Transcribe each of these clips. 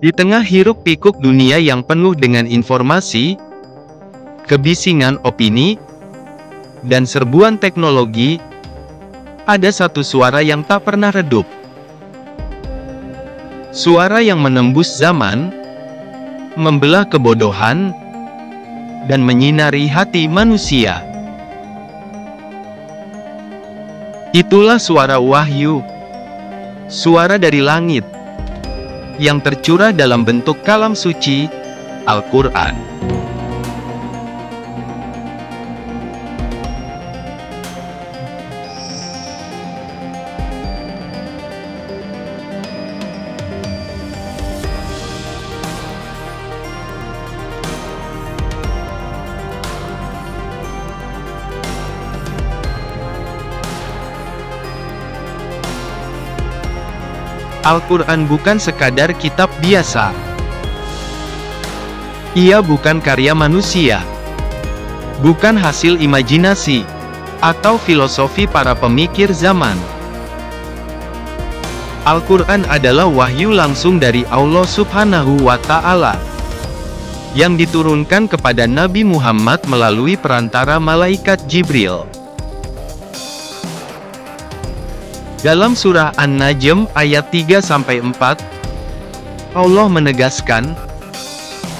Di tengah hiruk-pikuk dunia yang penuh dengan informasi, kebisingan opini, dan serbuan teknologi, ada satu suara yang tak pernah redup. Suara yang menembus zaman, membelah kebodohan, dan menyinari hati manusia. Itulah suara wahyu, suara dari langit, yang tercurah dalam bentuk kalam suci, Al-Quran. Al-Quran bukan sekadar kitab biasa. Ia bukan karya manusia, bukan hasil imajinasi, atau filosofi para pemikir zaman. Al-Quran adalah wahyu langsung dari Allah Subhanahu wa Ta'ala, yang diturunkan kepada Nabi Muhammad melalui perantara malaikat Jibril. Dalam surah An-Najm ayat 3-4, Allah menegaskan,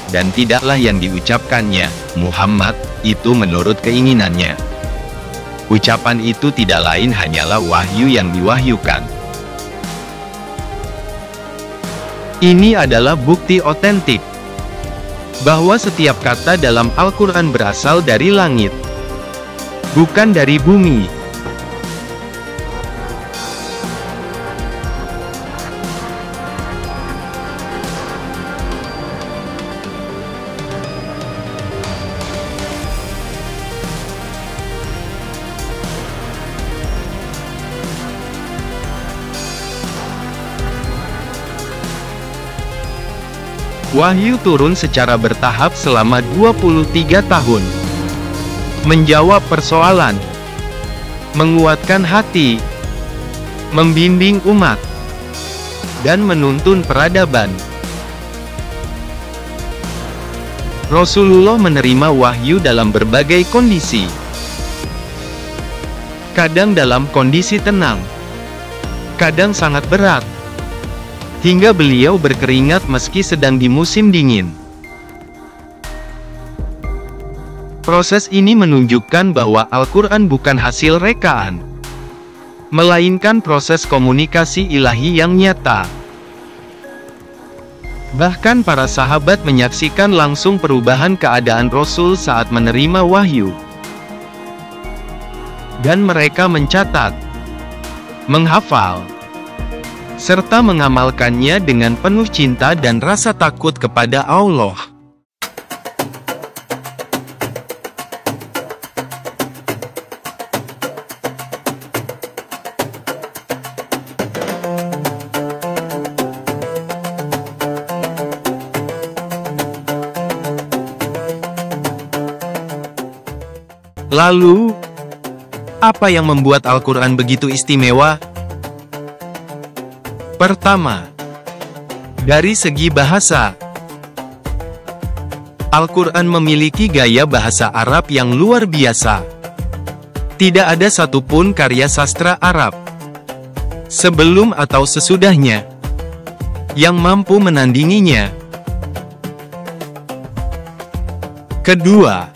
dan tidaklah yang diucapkannya, Muhammad, itu menurut keinginannya. Ucapan itu tidak lain hanyalah wahyu yang diwahyukan. Ini adalah bukti otentik, bahwa setiap kata dalam Al-Quran berasal dari langit, bukan dari bumi. Wahyu turun secara bertahap selama 23 tahun. Menjawab persoalan, menguatkan hati, membimbing umat, dan menuntun peradaban. Rasulullah menerima wahyu dalam berbagai kondisi. Kadang dalam kondisi tenang, kadang sangat berat, hingga beliau berkeringat meski sedang di musim dingin. Proses ini menunjukkan bahwa Al-Quran bukan hasil rekaan, melainkan proses komunikasi ilahi yang nyata. Bahkan para sahabat menyaksikan langsung perubahan keadaan Rasul saat menerima wahyu. Dan mereka mencatat, menghafal, serta mengamalkannya dengan penuh cinta dan rasa takut kepada Allah. Lalu, apa yang membuat Al-Quran begitu istimewa? Pertama, dari segi bahasa, Al-Quran memiliki gaya bahasa Arab yang luar biasa. Tidak ada satupun karya sastra Arab, sebelum atau sesudahnya, yang mampu menandinginya. Kedua,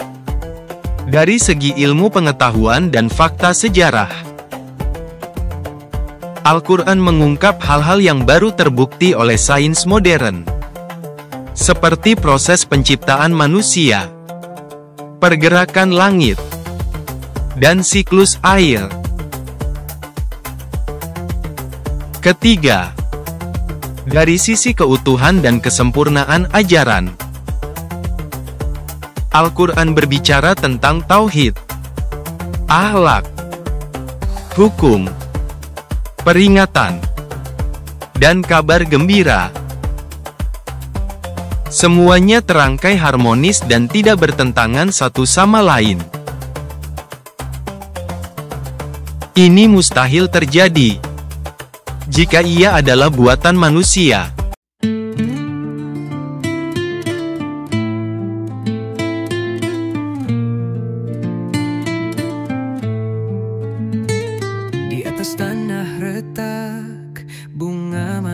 dari segi ilmu pengetahuan dan fakta sejarah, Al-Quran mengungkap hal-hal yang baru terbukti oleh sains modern, seperti proses penciptaan manusia, pergerakan langit, dan siklus air. Ketiga, dari sisi keutuhan dan kesempurnaan ajaran, Al-Quran berbicara tentang tauhid, akhlak, hukum, peringatan, dan kabar gembira. Semuanya terangkai harmonis dan tidak bertentangan satu sama lain. Ini mustahil terjadi jika ia adalah buatan manusia.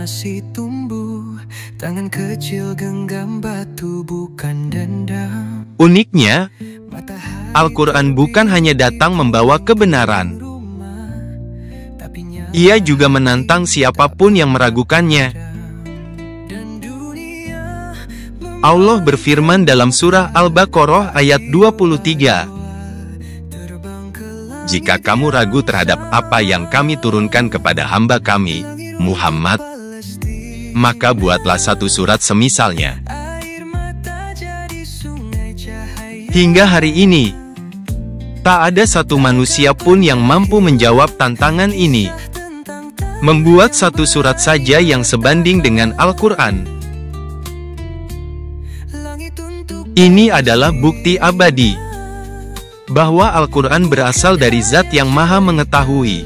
masih tumbuh, tangan kecil genggam batu bukan dendam. Uniknya, Al-Quran bukan hanya datang membawa kebenaran. Ia juga menantang siapapun yang meragukannya. Allah berfirman dalam surah Al-Baqarah ayat 23, "Jika kamu ragu terhadap apa yang kami turunkan kepada hamba kami, Muhammad, maka buatlah satu surat semisalnya." Hingga hari ini, tak ada satu manusia pun yang mampu menjawab tantangan ini. Membuat satu surat saja yang sebanding dengan Al-Quran. Ini adalah bukti abadi bahwa Al-Quran berasal dari Zat yang Maha Mengetahui,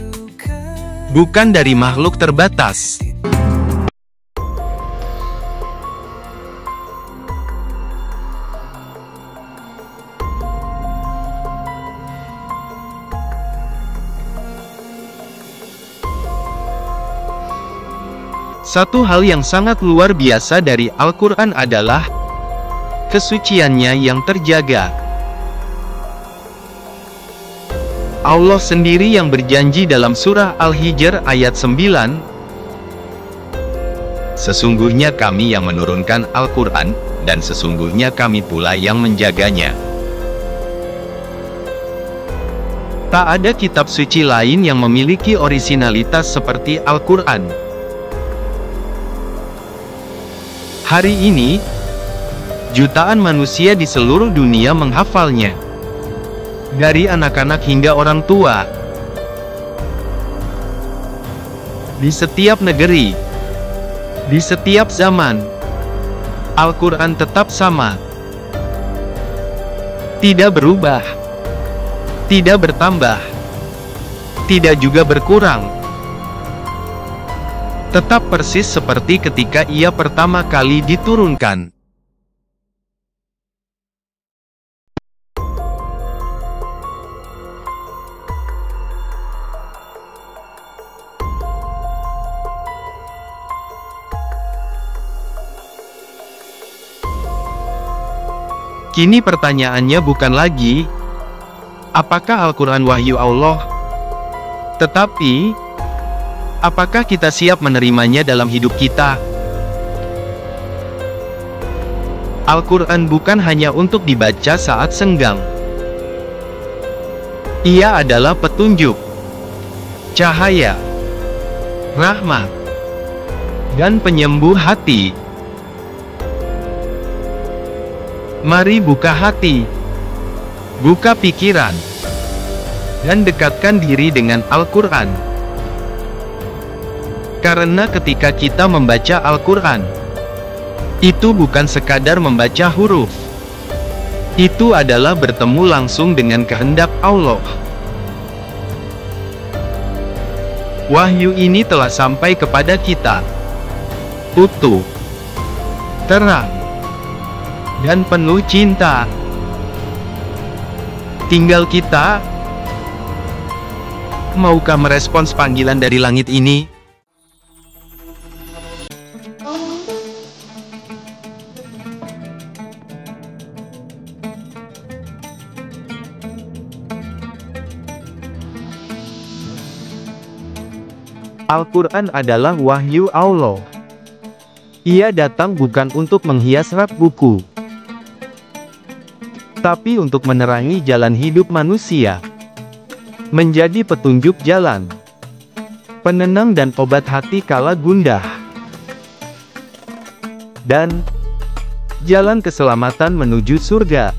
bukan dari makhluk terbatas. Satu hal yang sangat luar biasa dari Al-Quran adalah kesuciannya yang terjaga. Allah sendiri yang berjanji dalam surah Al-Hijr ayat 9, "Sesungguhnya kami yang menurunkan Al-Quran, dan sesungguhnya kami pula yang menjaganya." Tak ada kitab suci lain yang memiliki orisinalitas seperti Al-Quran. Hari ini, jutaan manusia di seluruh dunia menghafalnya. Dari anak-anak hingga orang tua. Di setiap negeri, di setiap zaman, Al-Quran tetap sama. Tidak berubah, tidak bertambah, tidak juga berkurang. Tetap persis seperti ketika ia pertama kali diturunkan. Kini pertanyaannya bukan lagi, apakah Al-Quran wahyu Allah? Tetapi, apakah kita siap menerimanya dalam hidup kita? Al-Quran bukan hanya untuk dibaca saat senggang. Ia adalah petunjuk, cahaya, rahmat, dan penyembuh hati. Mari buka hati, buka pikiran, dan dekatkan diri dengan Al-Quran. Karena ketika kita membaca Al-Quran, itu bukan sekadar membaca huruf. Itu adalah bertemu langsung dengan kehendak Allah. Wahyu ini telah sampai kepada kita, utuh, terang, dan penuh cinta. Tinggal kita, maukah merespons panggilan dari langit ini? Al-Quran adalah wahyu Allah. Ia datang bukan untuk menghias rak buku, tapi untuk menerangi jalan hidup manusia, menjadi petunjuk jalan, penenang dan obat hati kala gundah, dan jalan keselamatan menuju surga.